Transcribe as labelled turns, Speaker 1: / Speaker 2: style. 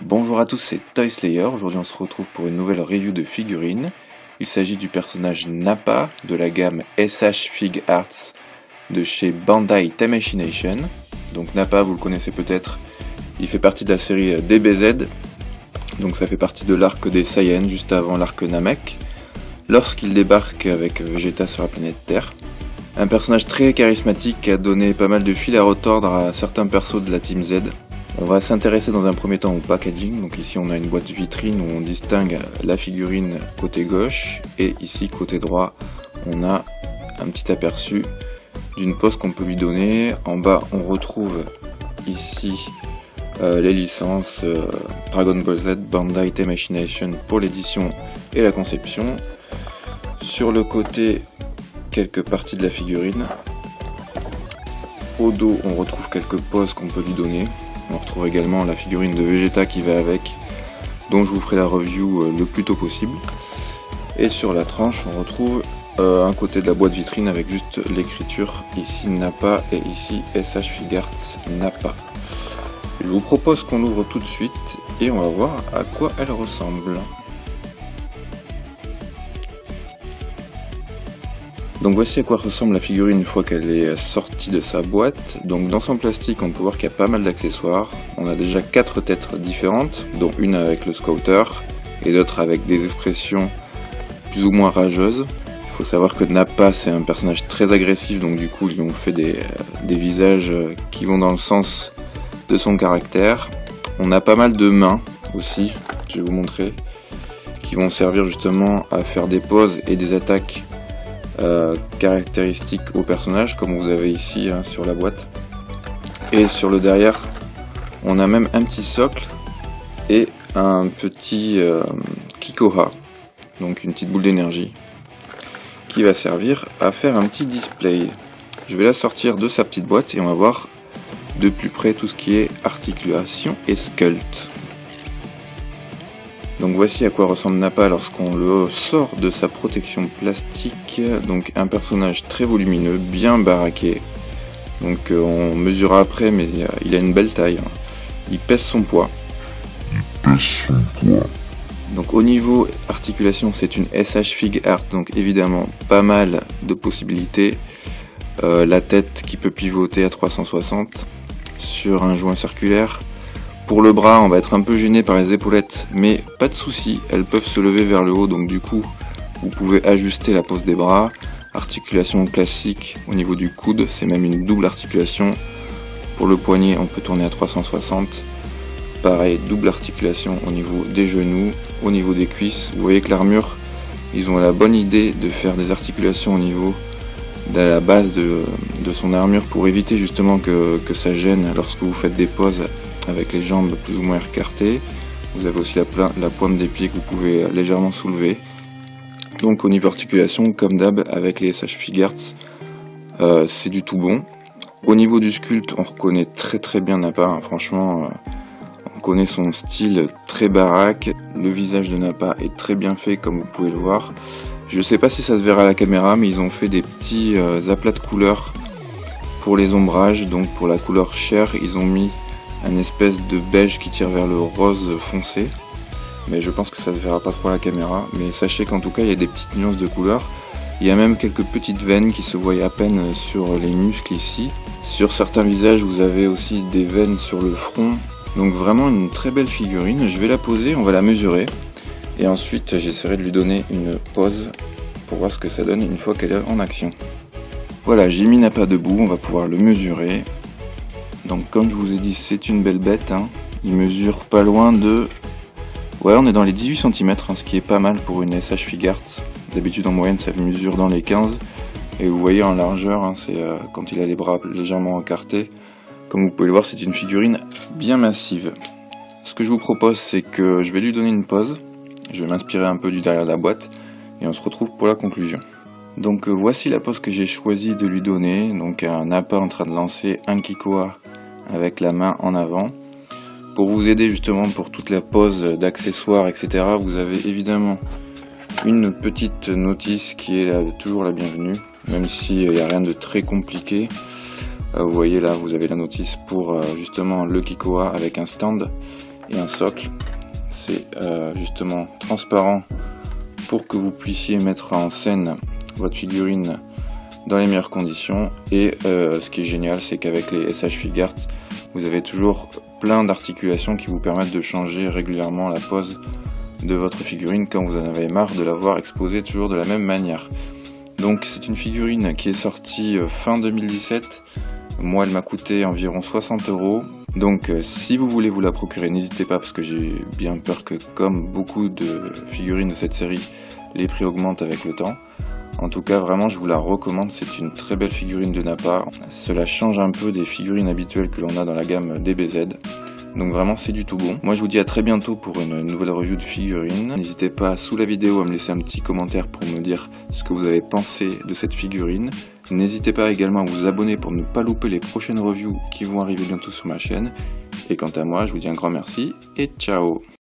Speaker 1: Bonjour à tous, c'est Toy Slayer. Aujourd'hui on se retrouve pour une nouvelle review de figurines. Il s'agit du personnage Nappa de la gamme SH Figuarts de chez Bandai Tamashii. Donc Nappa, vous le connaissez peut-être, il fait partie de la série DBZ. Donc ça fait partie de l'arc des Saiyans, juste avant l'arc Namek, lorsqu'il débarque avec Vegeta sur la planète Terre. Un personnage très charismatique qui a donné pas mal de fil à retordre à certains persos de la Team Z. On va s'intéresser dans un premier temps au packaging. Donc ici on a une boîte vitrine où on distingue la figurine côté gauche, et ici côté droit on a un petit aperçu d'une pose qu'on peut lui donner. En bas on retrouve ici les licences Dragon Ball Z, Bandai Tamashii pour l'édition et la conception. Sur le côté, quelques parties de la figurine. Au dos on retrouve quelques poses qu'on peut lui donner. On retrouve également la figurine de Vegeta qui va avec, dont je vous ferai la review le plus tôt possible. Et sur la tranche on retrouve un côté de la boîte vitrine avec juste l'écriture ici Nappa et ici SH Figuarts Nappa. Je vous propose qu'on l'ouvre tout de suite et on va voir à quoi elle ressemble. Donc voici à quoi ressemble la figurine une fois qu'elle est sortie de sa boîte. Donc dans son plastique on peut voir qu'il y a pas mal d'accessoires. On a déjà 4 têtes différentes, dont une avec le scouter et d'autres avec des expressions plus ou moins rageuses. Il faut savoir que Nappa c'est un personnage très agressif, donc du coup ils ont fait des visages qui vont dans le sens de son caractère. On a pas mal de mains aussi, je vais vous montrer, qui vont servir justement à faire des poses et des attaques caractéristiques au personnage, comme vous avez ici sur la boîte. Et sur le derrière on a même un petit socle et un petit Kikoha, donc une petite boule d'énergie qui va servir à faire un petit display. Je vais la sortir de sa petite boîte et on va voir de plus près tout ce qui est articulation et sculpt. Donc voici à quoi ressemble Nappa lorsqu'on le sort de sa protection plastique. Donc un personnage très volumineux, bien baraqué. Donc on mesurera après, mais il a une belle taille. Il pèse son poids. Donc au niveau articulation, c'est une SH Figuarts, donc évidemment pas mal de possibilités. La tête qui peut pivoter à 360 sur un joint circulaire. Pour le bras, on va être un peu gêné par les épaulettes, mais pas de souci, elles peuvent se lever vers le haut, donc du coup, vous pouvez ajuster la pose des bras. Articulation classique au niveau du coude, c'est même une double articulation. Pour le poignet, on peut tourner à 360. Pareil, double articulation au niveau des genoux, au niveau des cuisses. Vous voyez que l'armure, ils ont la bonne idée de faire des articulations au niveau de la base de son armure pour éviter justement que ça gêne lorsque vous faites des poses avec les jambes plus ou moins écartées. Vous avez aussi la pointe des pieds que vous pouvez légèrement soulever. Donc au niveau articulation, comme d'hab avec les SH Figuarts, c'est du tout bon. Au niveau du sculpte, on reconnaît très bien Nappa, franchement, on connaît son style très baraque. Le visage de Nappa est très bien fait, comme vous pouvez le voir. Je sais pas si ça se verra à la caméra, mais ils ont fait des petits aplats de couleurs pour les ombrages. Donc pour la couleur chair, ils ont mis un espèce de beige qui tire vers le rose foncé, mais je pense que ça ne verra pas trop à la caméra. Mais sachez qu'en tout cas il y a des petites nuances de couleurs. Il y a même quelques petites veines qui se voient à peine sur les muscles ici. Sur certains visages vous avez aussi des veines sur le front. Donc vraiment une très belle figurine. Je vais la poser, on va la mesurer et ensuite j'essaierai de lui donner une pose pour voir ce que ça donne une fois qu'elle est en action. Voilà, j'ai mis Nappa debout, on va pouvoir le mesurer. Donc comme je vous ai dit, c'est une belle bête, hein. Il mesure pas loin de... Ouais, on est dans les 18 cm, hein, ce qui est pas mal pour une SH Figuarts. D'habitude en moyenne ça mesure dans les 15. Et vous voyez en largeur, hein, c'est quand il a les bras légèrement écartés. Comme vous pouvez le voir, c'est une figurine bien massive. Ce que je vous propose, c'est que je vais lui donner une pose. Je vais m'inspirer un peu du derrière de la boîte. Et on se retrouve pour la conclusion. Donc voici la pose que j'ai choisi de lui donner. Donc un Nappa en train de lancer un Kikoha avec la main en avant. Pour vous aider justement pour toute la pose d'accessoires, etc., vous avez évidemment une petite notice qui est toujours la bienvenue, même s'il n'y a rien de très compliqué. Vous voyez là, vous avez la notice pour justement le Kikoha avec un stand. et un socle. C'est justement transparent pour que vous puissiez mettre en scène votre figurine dans les meilleures conditions. Et ce qui est génial, c'est qu'avec les SH Figuart, vous avez toujours plein d'articulations qui vous permettent de changer régulièrement la pose de votre figurine quand vous en avez marre de la voir exposée toujours de la même manière. Donc c'est une figurine qui est sortie fin 2017. Moi, elle m'a coûté environ 60 €. Donc si vous voulez vous la procurer, n'hésitez pas, parce que j'ai bien peur que, comme beaucoup de figurines de cette série, les prix augmentent avec le temps. En tout cas, vraiment, je vous la recommande. C'est une très belle figurine de Nappa. Cela change un peu des figurines habituelles que l'on a dans la gamme DBZ. Donc vraiment, c'est du tout bon. Moi, je vous dis à très bientôt pour une nouvelle review de figurines. N'hésitez pas sous la vidéo à me laisser un petit commentaire pour me dire ce que vous avez pensé de cette figurine. N'hésitez pas également à vous abonner pour ne pas louper les prochaines reviews qui vont arriver bientôt sur ma chaîne. Et quant à moi, je vous dis un grand merci et ciao!